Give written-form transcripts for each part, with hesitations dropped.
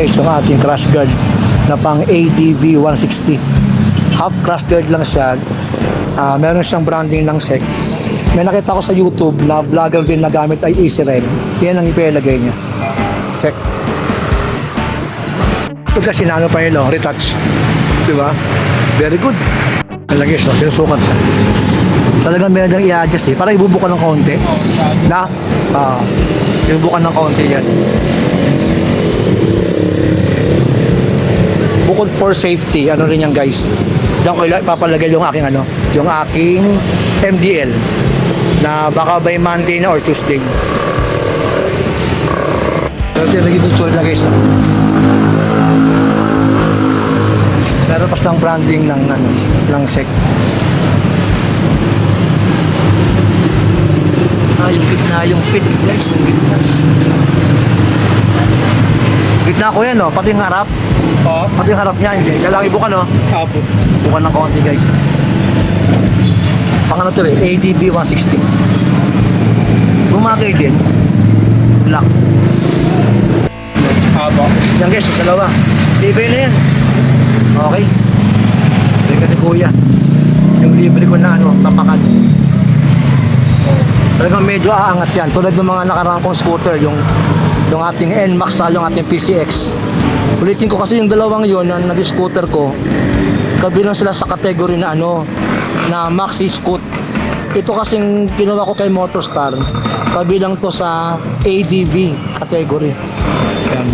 Guys, yung ating crash guard na pang ADV 160. Half crash guard lang siya. Meron siyang branding ng SEC. May nakita ko sa YouTube na vlogger din na gamit ay Easy Red. Yan ang ipilagay niya. SEC. Ito kasi nano pa yun, retouch. Diba? Very good. Nalagay siya, sinusukat ka. Talagang meron nang i-adjust eh. Para ibubukan ng konti. Na? Ibubukan ng konti yan. Bukod for safety, ano rin yan guys. Diyan ko papalagay yung aking yung aking MDL na baka by Monday na or Tuesday. Pero naging picture na guys. Pero pas ng branding ng SEC. Yung gitna, yung fit guys, yung gitna. Gitna ko yan, no? Pati yung harap. Oo. Pati yung harap niya, hindi. Kailangan ibukan, no? Opo. Bukan ng konti, guys. Pang ano to eh, ADV 160. Bumagay din. Black. Opo. Yan guys, yung dalawa. Libre na yan. Okay. Libre ni Kuya. Yung libre ko na, tapakan. Talagang medyo aangat yan. Tulad ng mga nakarang kong scooter, yung ating NMAX na yung ating PCX. Ulitin ko kasi yung dalawang yun na nag-scooter ko, kabilang sila sa category na na Maxi Scoot. Ito kasing ginawa ko kay Motorstar, kabilang to sa ADV category. Yan.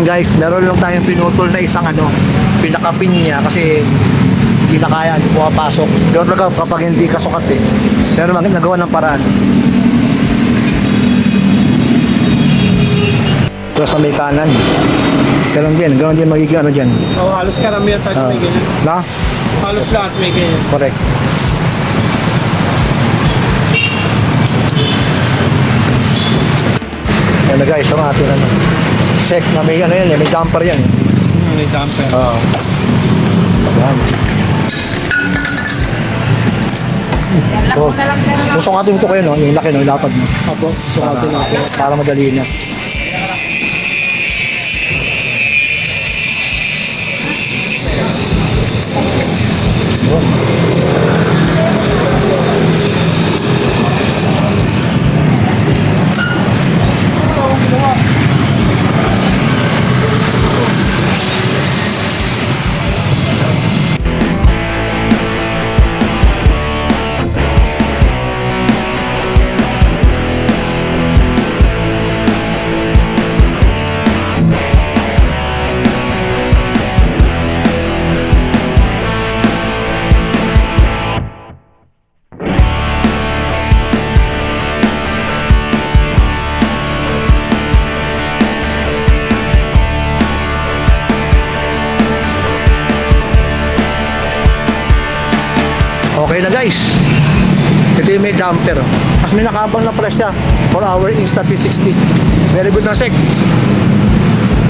Guys, meron lang tayong pinutol na isang pinakapin niya kasi hindi na kaya, hindi pumapasok. Gawin talaga kapag hindi kasukat eh. Pero nagawa ng paraan. Ito sa may kanan. Ganun din magiging dyan. Halos karamihan tayo may ganyan. Na? Halos lahat may ganyan. Correct. Yan na guys, yung ating SEC na may yan, may damper yan. May damper. Oo. Yan. So, susungatin ito kayo, yung laki, yung lapad mo. Opo, susungatin natin. Para madali na. Okay na guys. Ito yung may damper. Mas may nakabang na pala siya for our Insta360. Very good na SEC.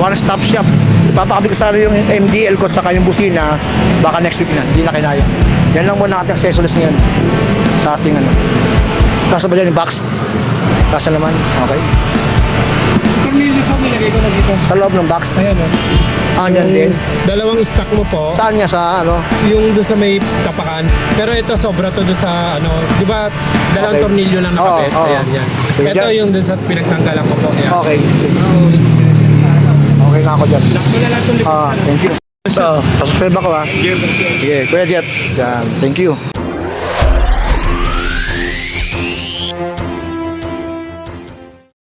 One stop shop. Ipapakabit ko sana yung MDL ko at saka yung busina. Baka next week na. Hindi na kinaya. Yan lang muna ating accessories ngayon. Sa ating Kasa ba dyan yung box? Kasa naman. Okay. Tornilyo sa nilagay ko na dito. Sa loob ng box. Ayan Andyan din. Dalawang stock mo po. Saan niya sa Yung doon sa may tapakan. Pero ito sobra to doon sa di ba dalawang Okay. tornilyo lang nakapit. Oo. Ayan, yan. Sige, Ito dyan. yung doon sa pinagtanggalan ko po. Ayan. Okay. Okay na ako dyan. Lock mo na lang itong likod. Thank you. So, pasubscribe ako ha. Sige, Kuya Jet. Yan. Thank you.